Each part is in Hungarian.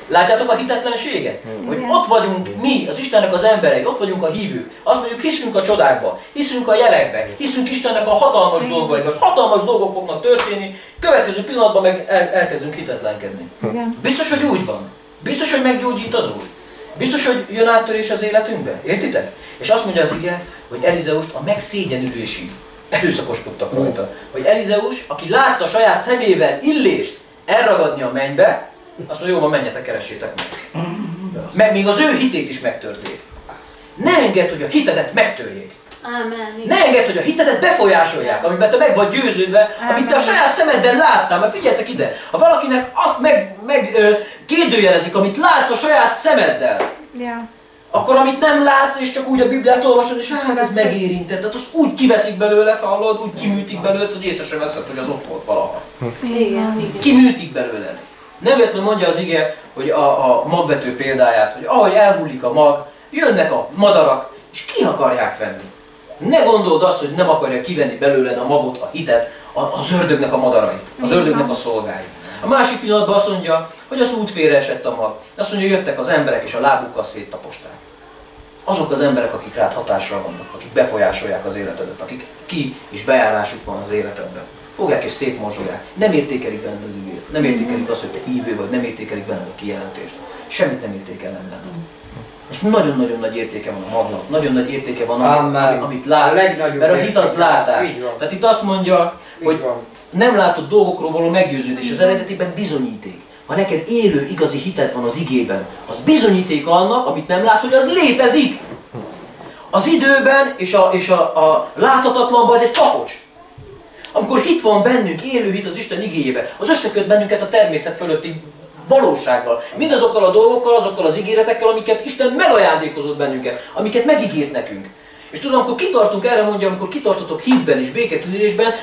Látjátok a hitetlenséget? Hogy ott vagyunk mi, az Istennek az emberei, ott vagyunk a hívők. Azt mondjuk, hiszünk a csodákba, hiszünk a jelekbe, hiszünk Istennek a hatalmas dolgaiba, és hatalmas dolgok fognak történni, következő pillanatban meg elkezdünk hitetlenkedni. Biztos, hogy úgy van. Biztos, hogy meggyógyít az Úr. Biztos, hogy jön áttörés az életünkbe. Értitek? És azt mondja az ige, hogy Elizeust a megszégyenülésig erőszakoskodtak rajta. Hogy Elizeus, aki látta saját szemével Illést elragadni a mennybe, azt mondja, jó van, menjetek, keressétek meg. Még az ő hitét is megtörték. Ne engedd, hogy a hitedet megtörjék. Amen. Ne engedd, hogy a hitedet befolyásolják, amiben te meg vagy győződve, amit te a saját szemeddel láttál. Mert figyeljetek ide, ha valakinek azt kérdőjelezik, amit látsz a saját szemeddel, akkor amit nem látsz, és csak úgy a Bibliát olvasod, és hát ez megérintett, tehát azt úgy kiveszik belőled, hallod, úgy kiműtik belőled, hogy észre sem veszed, hogy az ott volt valaha. Igen. Kiműtik belőled. Nem véletlenül mondja az ige, hogy a magvető példáját, hogy ahogy elhullik a mag, jönnek a madarak, és ki akarják venni. Ne gondold azt, hogy nem akarja kivenni belőled a magot, a hitet, az ördögnek a madarai, az ördögnek a szolgái. A másik pillanatban azt mondja, hogy az út félre esett a mag. Azt mondja, hogy jöttek az emberek, és a lábukkal széttaposták. Azok az emberek, akik rád hatásra vannak, akik befolyásolják az életedet, akik ki és bejárásuk van az életedben. Fogják és szétmorzsolják. Nem értékelik benned az igét. Nem értékelik azt, hogy te hívő vagy, nem értékelik benned a kijelentést. Semmit nem értékelnek benned. És nagyon-nagyon nagy értéke van a magnak, nagyon nagy értéke van amit látsz, mert a hit az látás. Tehát itt azt mondja, hogy nem látott dolgokról való meggyőződés, az eredetiben bizonyíték. Ha neked élő, igazi hited van az igében, az bizonyíték annak, amit nem látsz, hogy az létezik. Az időben és a láthatatlanban ez egy kapocs. Amikor hit van bennünk, élő hit az Isten igéjében, az összeköt bennünket a természet fölötti valósággal. Mindazokkal a dolgokkal, azokkal az ígéretekkel, amiket Isten megajándékozott bennünket, amiket megígért nekünk. És tudom, amikor kitartunk, erre mondja, amikor kitartotok hitben és béketűrésben,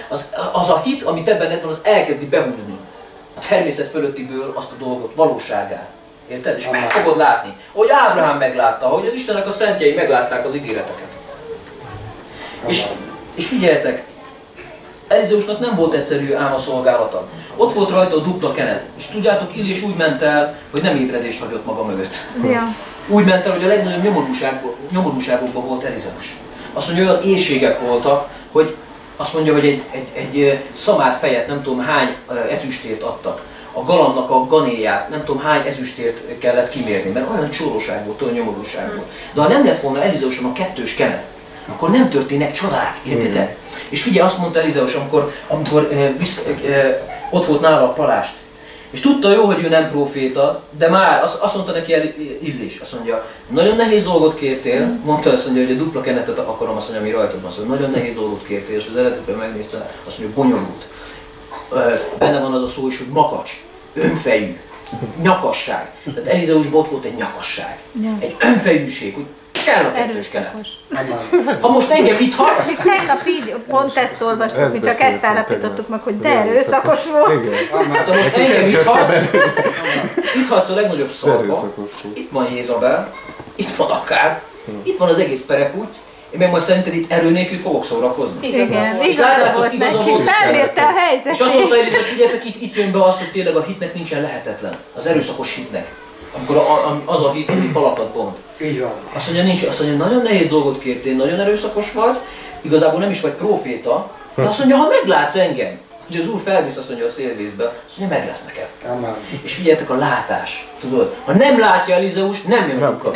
az a hit, amit te benned van, az elkezdi behúzni a természet fölöttiből azt a dolgot valóságá. Érted? És meg fogod látni, hogy Ábrahám meglátta, hogy az Istennek a szentjei meglátták az ígéreteket. És figyeljetek, Elizeusnak nem volt egyszerű ám a szolgálata. Ott volt rajta a dupla kenet. És tudjátok, Illés úgy ment el, hogy nem ébredést hagyott maga mögött. Úgy ment el, hogy a legnagyobb nyomorúságokban volt Elizeus. Azt mondja, olyan éhségek voltak, hogy azt mondja, hogy egy szamár fejet, nem tudom hány ezüstért adtak. A galamnak a ganéját, nem tudom hány ezüstért kellett kimérni, mert olyan csóróság volt, olyan nyomorúság volt. De ha nem lett volna Elizeuson a kettős kenet, akkor nem történnek csodák, értitek? És figyelj, azt mondta Elizeus, amikor ott volt nála a palást. És tudta jó, hogy ő nem próféta, de már azt mondta neki Illés, azt mondja, nagyon nehéz dolgot kértél, mondta azt mondja, hogy a dupla kenetet akarom, azt mondja, ami rajtad van, szóval nagyon nehéz dolgot kértél, és az eredetben megnézte, azt mondja, bonyolult. Benne van az a szó is, hogy makacs, önfejű, nyakasság. Tehát Elizeusban ott volt egy nyakasság, egy önfejűség, hogy kell a kettős kenet. Ha most engem itt hatsz... Mi tegnap így pont ezt olvastuk, mi csak ezt állapítottuk meg, hogy de erőszakos volt. Hát ha most engem itt hatsz a legnagyobb szarba, itt van Jézabel, itt van Akáb, itt van az egész perepúty, én meg majd szerinted itt erő nélkül fogok szórakozni. Igen, igaza volt neki, felmérte a helyzetet. És azt mondta Elizeus, figyeljetek, itt jön be az, hogy tényleg a hitnek nincsen lehetetlen, az erőszakos hitnek. Amikor az a hit, ami falakat bont. Így van. Azt mondja, nagyon nehéz dolgot kértél, nagyon erőszakos vagy, igazából nem is vagy próféta, de azt mondja, ha meglátsz engem, hogy az Úr felvisz, azt mondja a szélvészbe, azt mondja, meg lesz neked. Amen. És figyeljetek a látás, tudod? Ha nem látja Elizeus, nem jön a dupla.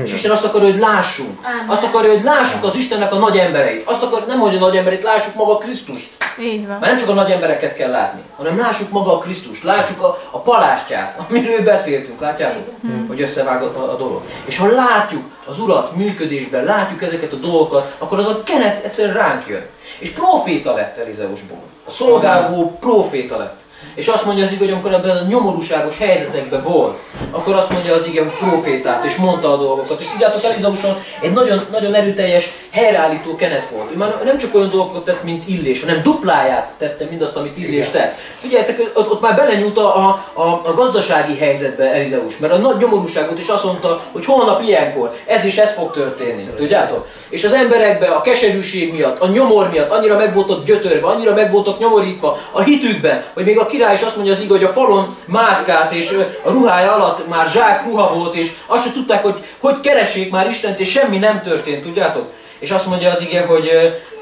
És Isten azt akarja, hogy lássunk. Azt akarja, hogy lássuk az Istennek a nagy embereit. Azt akarja, nem hogy a nagy embereit, lássuk maga Krisztust. Így van. Mert nem csak a nagy embereket kell látni, hanem lássuk maga a Krisztust, lássuk a palástját, amiről beszéltünk, látjátok? Hogy összevágott a dolog. És ha látjuk az Urat működésben, látjuk ezeket a dolgokat, akkor az a kenet egyszerűen ránk jön. És próféta lett Elizeusból. A szolgáló próféta lett. És azt mondja az ige, hogy amikor ebben a nyomorúságos helyzetekben volt, akkor azt mondja az ige, hogy prófétált, és mondta a dolgokat. És tudjátok, Elizeuson egy nagyon, nagyon erőteljes helyreállító kenet volt. Ő már nem csak olyan dolgokat tett, mint Illés, hanem dupláját tette mindazt, amit Illés tett. Figyeljetek, ott már belenyúlt a gazdasági helyzetbe Elizeus, mert a nagy nyomorúságot is azt mondta, hogy holnap ilyenkor ez és ez fog történni. Tudjátok? És az emberekben a keserűség miatt, a nyomor miatt annyira meg voltak gyötörve, annyira meg voltak nyomorítva a hitükben, hogy még a király is azt mondja az ige, hogy a falon mászkált, és a ruhája alatt már zsák ruha volt, és azt se tudták, hogy keressék már Istent, és semmi nem történt, tudjátok? És azt mondja az ige,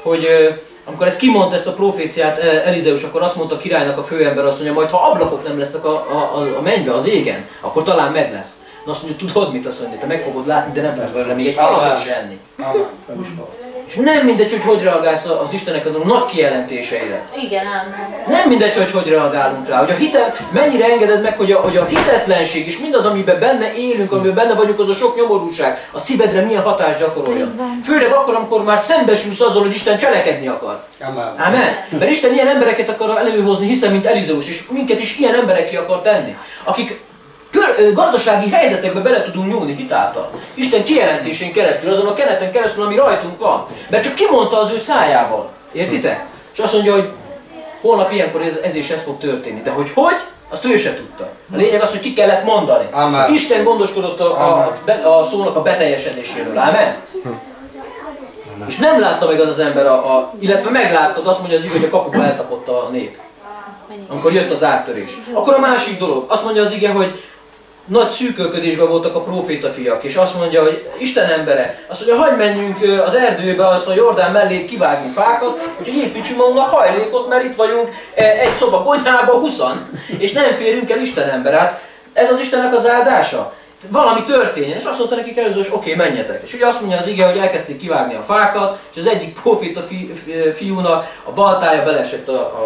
hogy amikor ezt kimondta, ezt a proféciát Elizeus, akkor azt mondta a királynak a főember, azt mondja, majd ha ablakok nem lesznek a mennybe, az égen, akkor talán meg lesz. Na azt mondja, tudod mit, azt mondja, te meg fogod látni, de nem fogsz vele még egy falatot se enni. És nem mindegy, hogy reagálsz az Istennek a nagy kijelentéseire. Igen, ám. Nem mindegy, hogy reagálunk rá, hogy a hitel, mennyire engeded meg, hogy a hitetlenség és mindaz, amiben benne élünk, amiben benne vagyunk, az a sok nyomorúság, a szívedre milyen hatást gyakorolja. Főleg akkor, amikor már szembesülsz azzal, hogy Isten cselekedni akar. Amen. Mert Isten ilyen embereket akar előhozni, hiszen mint Elizeus, és minket is ilyen emberekké akar tenni, akik gazdasági helyzetekbe bele tudunk nyúlni hitáltal. Isten kijelentésén keresztül, azon a keneten keresztül, ami rajtunk van. Mert csak kimondta az ő szájával. Értitek? És azt mondja, hogy holnap ilyenkor ez és ez fog történni. De hogy, azt ő se tudta. A lényeg az, hogy ki kellett mondani. Amen. Isten gondoskodott a szónak a beteljesedéséről. Amen? És nem látta meg az ember, illetve megláttad, azt mondja az ige, hogy a kapuba eltapott a nép. Amikor jött az áttörés. Akkor a másik dolog, azt mondja az ige, hogy nagy szűkölködésben voltak a prófétafiak, és azt mondja, hogy Isten embere, azt mondja, hagyj menjünk az erdőbe, az a Jordán mellé kivágni fákat, úgyhogy építsünk magunknak hajlékot, mert itt vagyunk egy szoba konyhába 20-an, és nem férünk el Isten ember. Hát ez az Istennek az áldása. Valami történjen, és azt mondta nekik előző, hogy oké, menjetek. És ugye azt mondja az ige, hogy elkezdték kivágni a fákat, és az egyik próféta fiúnak a baltája beleesett a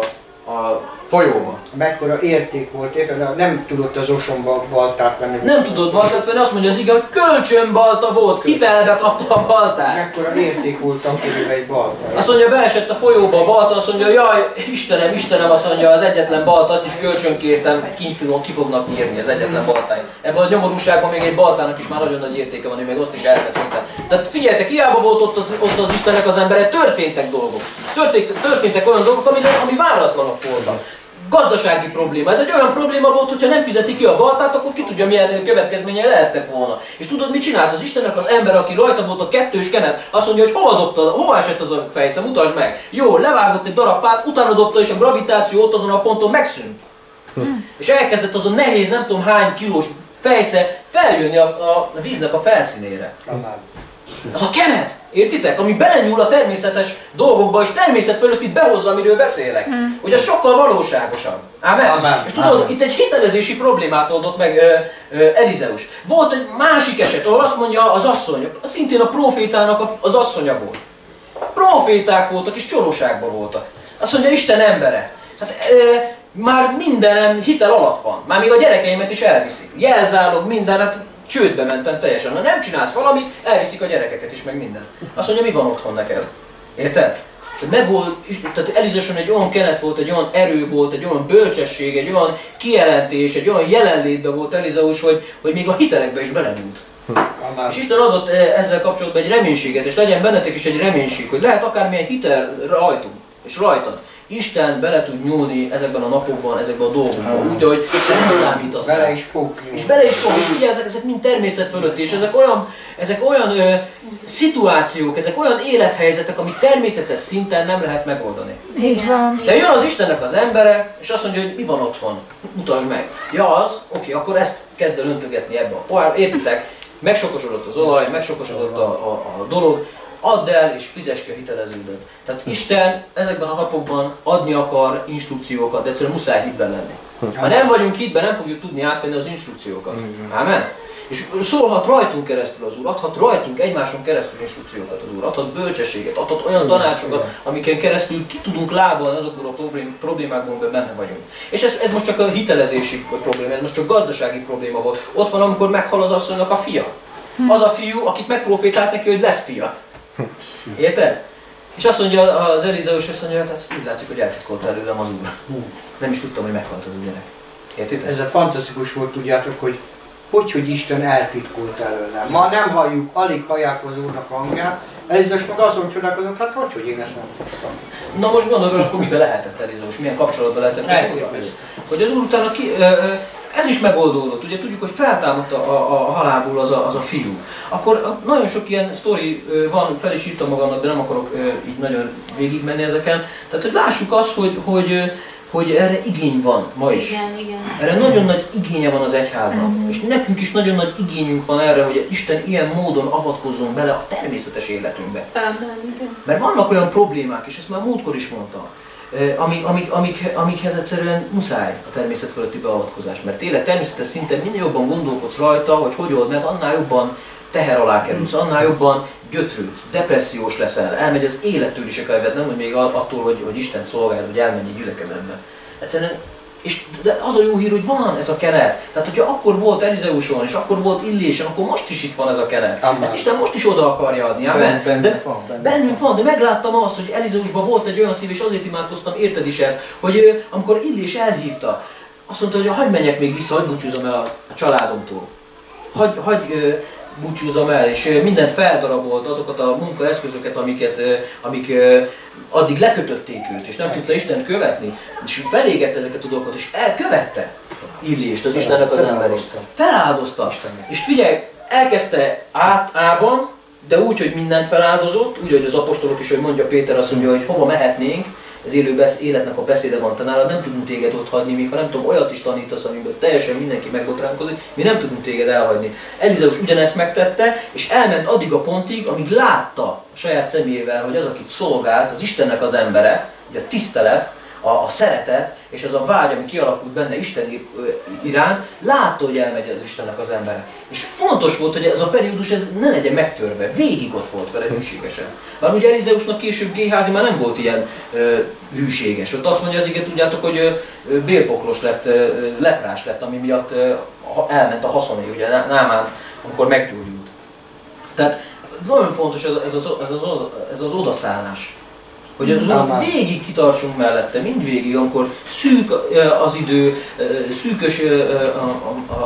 folyóba. Mekkora érték volt, érted? Nem tudott az osomba baltát venni. Nem tudott baltát venni, azt mondja az ige, hogy kölcsönbalta volt, hitelbe kapta a baltát. Mekkora érték volt akkoriban egy balta. Azt mondja, beesett a folyóba a balta, azt mondja, jaj, Istenem, azt mondja, az egyetlen balta, azt is kölcsönkértem, ki fognak írni az egyetlen baltáig. Ebben a nyomorúságban még egy baltának is már nagyon nagy értéke van, hogy még azt is elveszítem. Tehát figyeljetek, hiába volt ott az Istennek az embere, történtek dolgok. Történtek olyan dolgok, ami váratlanok voltak. Gazdasági probléma. Ez egy olyan probléma volt, hogyha nem fizeti ki a baltát, akkor ki tudja, milyen következményei lehettek volna. És tudod, mit csinált az Istennek az ember, aki rajta volt a kettős kenet? Azt mondja, hogy hova esett az a fejsze, mutasd meg. Jó, levágott egy darab fát, utána dobta, és a gravitáció ott azon a ponton megszűnt. És elkezdett az a nehéz, nem tudom hány kilós fejsze feljönni a víznek a felszínére. Az a kenet, értitek? Ami belenyúl a természetes dolgokba, és természet fölött itt behozza, amiről beszélek. Hogy az sokkal valóságosabb. Amen. És tudod, itt egy hitelezési problémát oldott meg Elizeus. Volt egy másik eset, ahol azt mondja az asszony, szintén a profétának az asszonya volt. Proféták voltak és csoróságban voltak. Azt mondja, Isten embere. Hát, már mindenem hitel alatt van. Már még a gyerekeimet is elviszik. Jelzálog, minden, hát csődbe mentem teljesen. Ha nem csinálsz valamit, elviszik a gyerekeket is, meg minden. Azt mondja, mi van otthon neked? Érted? Tehát Elizeson egy olyan kenet volt, egy olyan erő volt, egy olyan bölcsesség, egy olyan kijelentés, egy olyan jelenlétben volt Elizeus, hogy még a hitelekbe is belenyúlt. És Isten adott ezzel kapcsolatban egy reménységet, és legyen bennetek is egy reménység, hogy lehet akármilyen hitel rajtunk, és rajtad. Isten bele tud nyúlni ezekben a napokban, ezekben a dolgokban, úgy, hogy nem számítasz rá. Bele is fog. És bele is fog, és ugye ezek mind természet fölött, és ezek olyan szituációk, ezek olyan élethelyzetek, amit természetes szinten nem lehet megoldani. Így van. De jön az Istennek az embere, és azt mondja, hogy mi van otthon, mutasd meg. Ja az, oké, akkor ezt kezd el öntögetni ebbe a pohár, értitek? Megsokosodott az olaj, megsokosodott a dolog, add el és fizess ki a hiteleződet. Tehát Isten ezekben a napokban adni akar instrukciókat, de egyszerűen muszáj hitben lenni. Ha nem vagyunk hitben, nem fogjuk tudni átvenni az instrukciókat. Amen? És szólhat rajtunk keresztül az Úr, adhat rajtunk egymáson keresztül instrukciókat az Úr, adhat bölcsességet, adhat olyan tanácsokat, amiken keresztül ki tudunk lábalni azokból a problémákból, amiben benne vagyunk. És ez most csak a hitelezési probléma, ez most csak gazdasági probléma volt. Ott van, amikor meghal az asszonynak a fia. Az a fiú, akit megprofétált neki, hogy lesz fiat. Érted? És azt mondja az Elizeus, azt mondja, hát ez úgy látszik, hogy eltitkolta előlem az Úr. Nem is tudtam, hogy meghalt az új gyerek. Értitek? Ez a fantasztikus volt, tudjátok, hogy Isten eltitkolt előlem. Ma nem halljuk, alig hallják az Úrnak hangját, Elizeus meg azon csodálkozott, hát hogy én ezt nem tudtam. Na most gondolj bele, akkor miben lehetett Elizeus, milyen kapcsolatban lehetett hogy az úr utána ez is megoldódott, ugye tudjuk, hogy feltámadt a halálból az a fiú. Akkor nagyon sok ilyen sztori van, fel is írtam magamnak, de nem akarok így nagyon végigmenni ezeken. Tehát, hogy lássuk azt, hogy erre igény van ma is. Igen. Erre nagyon nagy igénye van az egyháznak. És nekünk is nagyon nagy igényünk van erre, hogy Isten ilyen módon avatkozzon bele a természetes életünkbe. Mert vannak olyan problémák, és ezt már múltkor is mondtam, amikhez egyszerűen muszáj a természet fölötti beavatkozás. Mert tényleg természetes szinten minél jobban gondolkodsz rajta, hogy old meg, annál jobban teher alá kerülsz, annál jobban gyötrődsz, depressziós leszel, elmegy az élettől is a kedved, nem hogy még attól, hogy Isten szolgálja, hogy elmenj egy gyülekezetbe. Egyszerűen, de az a jó hír, hogy van ez a kenet. Tehát, hogyha akkor volt Elizeuson, és akkor volt Illésen, akkor most is itt van ez a kenet. Amen. Ezt Isten most is oda akarja adni. Bennünk van, de megláttam azt, hogy Elizeusban volt egy olyan szív, és azért imádkoztam, érted is ezt, hogy amikor Illés elhívta, azt mondta, hogy hadd menjek még vissza, hadd búcsúzom el a családomtól. Hagy búcsúzom el, és mindent feldarabolt, azokat a munkaeszközöket, amik addig lekötötték őt, és nem tudta Istent követni, és felégette ezeket a dolgokat, és elkövette Illést, az Istennek az emberét. Feláldozta. És figyelj, elkezdte Ában, de úgy, hogy mindent feláldozott, úgy, hogy az apostolok is, hogy mondja Péter, azt mondja, hogy hova mehetnénk, az élő életnek a beszéde van te nálad, nem tudunk téged ott hagyni, még ha nem tudom, olyat is tanítasz, amiből teljesen mindenki megbotránkozik, mi nem tudunk téged elhagyni. Elizeus ugyanezt megtette, és elment addig a pontig, amíg látta a saját szemével, hogy az, akit szolgált, az Istennek az embere, ugye a tisztelet, a szeretet, és az a vágy, ami kialakult benne Isten iránt, látta, hogy elmegy az Istennek az embere. És fontos volt, hogy ez a periódus ez ne legyen megtörve, végig ott volt vele hűségesen. Bár ugye Elizeusnak később Géházi már nem volt ilyen hűséges. Ott azt mondja az ige, tudjátok, hogy bélpoklos lett, leprás lett, ami miatt elment a haszoné, ugye Námán, amikor meggyógyult. Tehát nagyon fontos ez az odaszállás. Hogy az Úrnak végig kitartsunk mellette, mindvégig, amikor szűk az idő, szűkös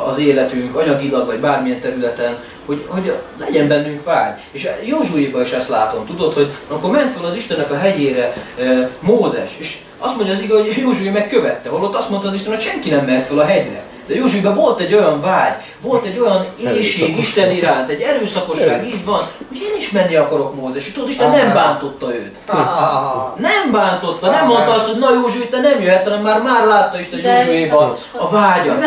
az életünk, anyagilag vagy bármilyen területen, hogy legyen bennünk vágy. És Józsuéban is ezt látom, tudod, hogy amikor ment fel az Istennek a hegyére Mózes, és azt mondja az ige, hogy Józsué megkövette, holott azt mondta az Isten, hogy senki nem mehet fel a hegyre. De Józsuéban volt egy olyan vágy, volt egy olyan éhség Isten iránt, egy erőszakosság, így van, hogy én is menni akarok Mózes, és tudod, Isten nem bántotta őt. Nem bántotta, nem mondta azt, hogy na Józsué, te nem jöhetsz, hanem már látta Isten Józsuéban a vágyat.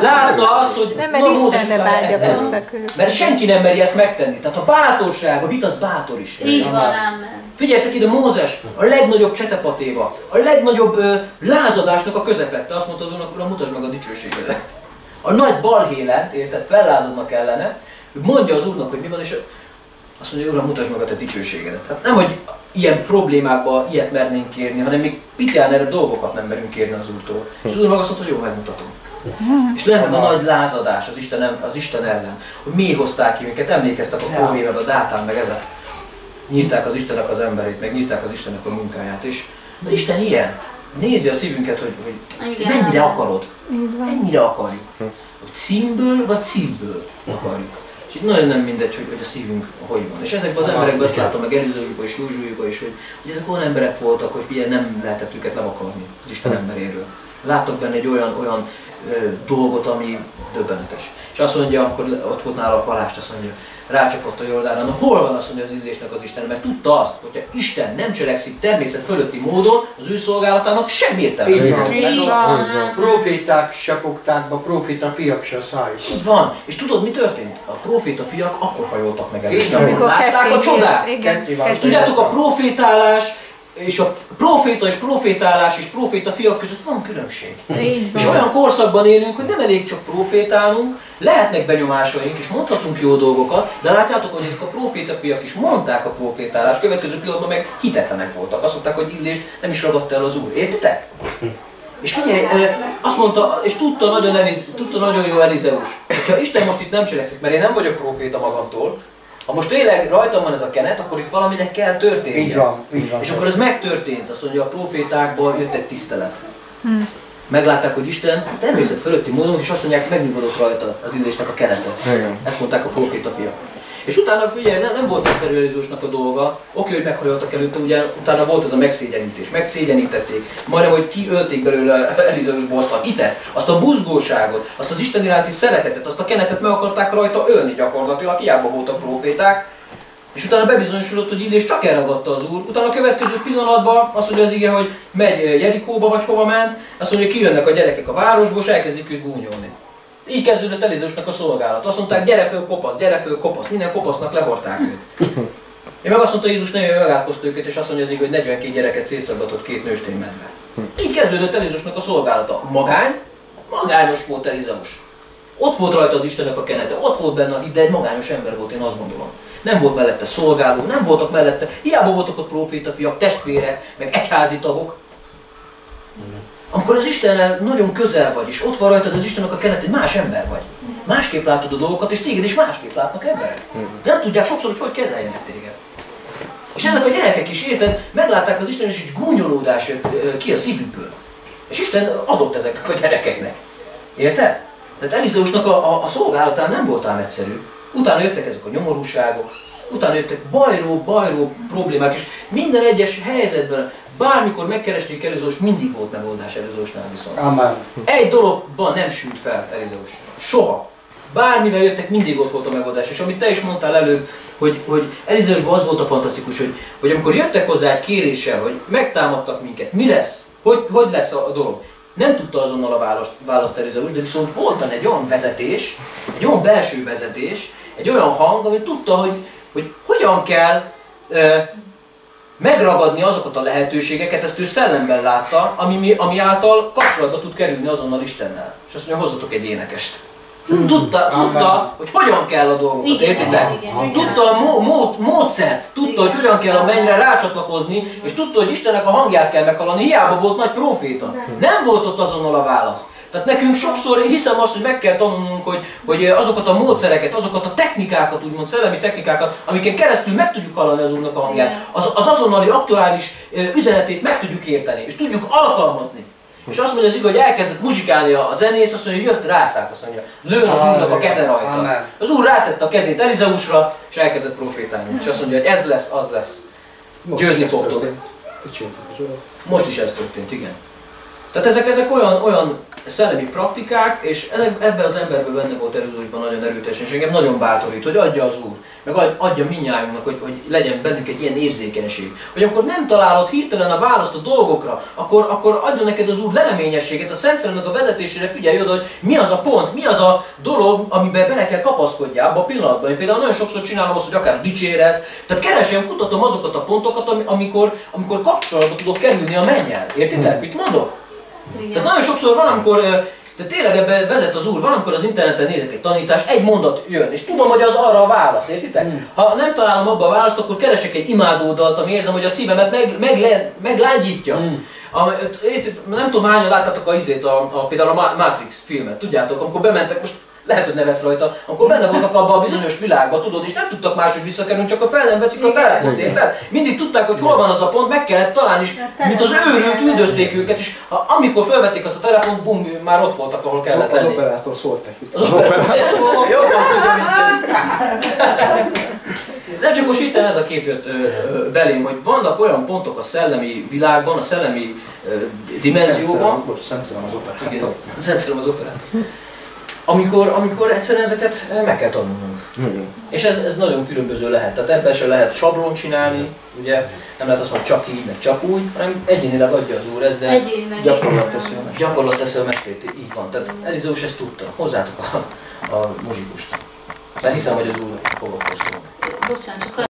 Látta azt, hogy nem, mert Istenre vágyakoztak ők. Mert senki nem meri ezt megtenni. Tehát a bátorság, a hit az bátor is. Így van, amen. Figyeljetek ide, Mózes a legnagyobb csetepatéva, a legnagyobb lázadásnak a közepette. Azt mondta az Úrnak, Uram, mutasd meg a dicsőségedet. A nagy balhé lent, érted, fellázadnak ellene, mondja az Úrnak, hogy mi van, és azt mondja, Uram, mutasd meg a te dicsőségedet. Hát nem, hogy ilyen problémákban ilyet mernénk kérni, hanem még pitán erre dolgokat nem merünk kérni az Úrtól. És az Úr meg azt mondta, hogy jó, megmutatom. És lenne meg a nagy lázadás az Isten ellen, hogy mi hozták ki minket, emlékeztek a Kóré, meg a Dátán, meg ezek. Nyírták az Istennek az emberét, meg nyírták az Istennek a munkáját. És Isten ilyen. Nézi a szívünket, hogy mennyire akarod. Mennyire akarjuk. Hogy címből vagy szívből akarjuk. És itt nagyon nem mindegy, hogy a szívünk hogy van. És ezekben az emberekben azt látom, meg Elizeusban és Józsuéban is, hogy ezek olyan emberek voltak, hogy figyelj, nem lehetett őket levakarni az Isten emberéről. Láttok benne egy olyan dolgot, ami döbbenetes. És azt mondja, amikor ott volt nála a palást, azt mondja, rácsapott a Jordánra, na hol van, azt mondja az Illésnek az Isten, mert tudta azt, hogyha Isten nem cselekszik természet fölötti módon, az ő szolgálatának semmi értelme. Proféták se fogták be, proféta fiak se szálljuk. Így van. És tudod, mi történt? A proféta fiak akkor hajoltak meg előtt, amikor látták a csodát. És tudjátok, a profétálás és a proféta és profétálás és proféta fiak között van különbség. És olyan korszakban élünk, hogy nem elég csak profétálnunk, lehetnek benyomásaink és mondhatunk jó dolgokat, de látjátok, hogy ezek a proféta fiak is mondták a profétálást, következő pillanatban meg hitetlenek voltak. Azt mondták, hogy Illést nem is ragadta el az Úr. Értitek? És figyelj, azt mondta, és tudta nagyon jó Elizeus, hogyha Isten most itt nem cselekszik, mert én nem vagyok proféta magamtól, ha most tényleg rajtam van ez a kenet, akkor itt valaminek kell történnie. Így van. És akkor ez megtörtént, azt mondja, a profétákból jött egy tisztelet. Meglátták, hogy Isten természet fölötti módon, és azt mondják, megnyugodott rajta az Illésnek a kenete. Ezt mondták a proféta fiak. És utána figyelj, nem volt egyszerű Elizósnak a dolga, oké, hogy meghajoltak előtte, ugye utána volt az a megszégyenítés, megszégyenítették, majdnem, hogy kiölték belőle Elizósból azt a hitet, azt a buzgóságot, azt az Isten iránti szeretetet, azt a kenetet meg akarták rajta ölni gyakorlatilag, hiába voltak proféták. És utána bebizonyosodott, hogy Illés csak elragadta az Úr. Utána a következő pillanatban azt mondja az ige, hogy megy Jerikóba vagy hova ment, azt mondja, hogy kijönnek a gyerekek a városból, és elkezdik őt gúnyolni. Így kezdődött Elizósnak a szolgálat. Azt mondták, gyere föl kopasz, minden kopasznak lehorták őt. Én meg azt mondta, Jézus nevében megátkozta őket, és azt mondja az ige, hogy 42 gyereket szétszaggatott 2 nőstény medve. Így kezdődött Elizósnak a szolgálata. Magányos volt Elizéus. Ott volt rajta az Istennek a kenete, ott volt benne a hit, de egy magányos ember volt, én azt gondolom. Nem volt mellette szolgáló, nem voltak mellette, hiába voltak ott prófétafiak, testvérek, meg egyházi tagok. Amikor az Istennel nagyon közel vagy, és ott van rajtad az Istennek a kenet, egy más ember vagy. Másképp látod a dolgokat, és téged is másképp látnak emberek. Nem tudják sokszor, hogy kezeljenek téged. És ezek a gyerekek is, érted, meglátták az Isten, és egy gúnyolódás jött ki a szívükből. És Isten adott ezeknek a gyerekeknek. Érted? Tehát Elizéusnak a szolgálatán nem volt ám egyszerű. Utána jöttek ezek a nyomorúságok, utána jöttek bajró problémák, és minden egyes helyzetben, bármikor megkeresték Elizéust, mindig volt megoldás Elizéusnál viszont. Amen. Egy dologban nem sült fel Elizéus. Soha. Bármivel jöttek, mindig ott volt a megoldás. És amit te is mondtál előbb, hogy Elizéusban az volt a fantasztikus, hogy amikor jöttek hozzá egy kéréssel, hogy megtámadtak minket, mi lesz? Hogy lesz a dolog? Nem tudta azonnal a választ Elizéus, de viszont volt benne egy olyan vezetés, egy olyan belső vezetés, egy olyan hang, ami tudta, hogy hogyan kell megragadni azokat a lehetőségeket, ezt ő szellemben látta, ami által kapcsolatba tud kerülni azonnal Istennel. És azt mondja, hozzatok egy énekest. Tudta, hogy hogyan kell a dolgokat, értitek? Tudta a módszert, tudta, hogy hogyan kell a mennyre rácsatlakozni, és tudta, hogy Istennek a hangját kell meghallani, hiába volt nagy próféta. Nem volt ott azonnal a válasz. Tehát nekünk sokszor, én hiszem azt, hogy meg kell tanulnunk, hogy azokat a módszereket, azokat a technikákat, úgymond szellemi technikákat, amiken keresztül meg tudjuk hallani az Úrnak a hangját, az azonnali aktuális üzenetét meg tudjuk érteni, és tudjuk alkalmazni. És azt mondja az ige, hogy elkezdett muzsikálni a zenész, azt mondja, hogy jött rászállt, azt mondja, lőn az Úrnak a keze rajta. Amen. Az Úr rátette a kezét Elizéusra, és elkezdett profétálni. És azt mondja, hogy ez lesz, az lesz. Győzni fogtok. Most is ez történt, igen. Tehát ezek olyan szellemi praktikák, és ebben az emberben benne volt Elizéusban nagyon erőteljesen, és engem nagyon bátorít, hogy adja az Úr, meg adja mindnyájunknak, hogy legyen bennünk egy ilyen érzékenység. Hogy amikor nem találod hirtelen a választ a dolgokra, akkor adja neked az Úr leleményességet, a Szent Szellemnek a vezetésére figyelj oda, hogy mi az a pont, mi az a dolog, amiben bele kell kapaszkodjál abban a pillanatban. Én például nagyon sokszor csinálom azt, hogy akár a dicséret, tehát keresem, kutatom azokat a pontokat, amikor kapcsolatba tudok kerülni a mennyel. Értitek, mit mondok? Igen. Tehát nagyon sokszor van, amikor, de tényleg ebbe vezet az Úr, van, amikor az interneten nézek egy tanítást, egy mondat jön, és tudom, hogy az arra a válasz, értitek? Ha nem találom abba a választ, akkor keresek egy imádódalt, ami érzem, hogy a szívemet meglágyítja. Nem tudom, hányan láttátok például a Matrix filmet, tudjátok, amikor bementek, most lehet, hogy nevetsz rajta, amikor benne voltak abban a bizonyos világban, tudod, és nem tudtak máshogy visszakerülni, csak fel nem veszik a telefont, érted? Mindig tudták, hogy hol van az a pont, meg kellett találni, és mint az őrült üldözték őket, és amikor felvették azt a telefont, bum, már ott voltak, ahol kellett lenni. Az operátor szólt nekik. Jobban tudja, mint nem csak most itten ez a kép jött belém, hogy vannak olyan pontok a szellemi világban, a szellemi dimenzióban. Szent Szellem az operátor. Szent Szellem az operátor. Amikor egyszerűen ezeket meg kell tanulnunk. És ez nagyon különböző lehet. Tehát ebben sem lehet sablont csinálni, ugye nem lehet azt mondani csak így, meg csak úgy, hanem egyénileg adja az Úr ezt, de gyakorlat teszi a mestert, így van. Tehát Elizéus ezt tudta, hozzátok a muzsikust. De hiszem, hogy az Úr fog akkor szólni. Bocsánat, csak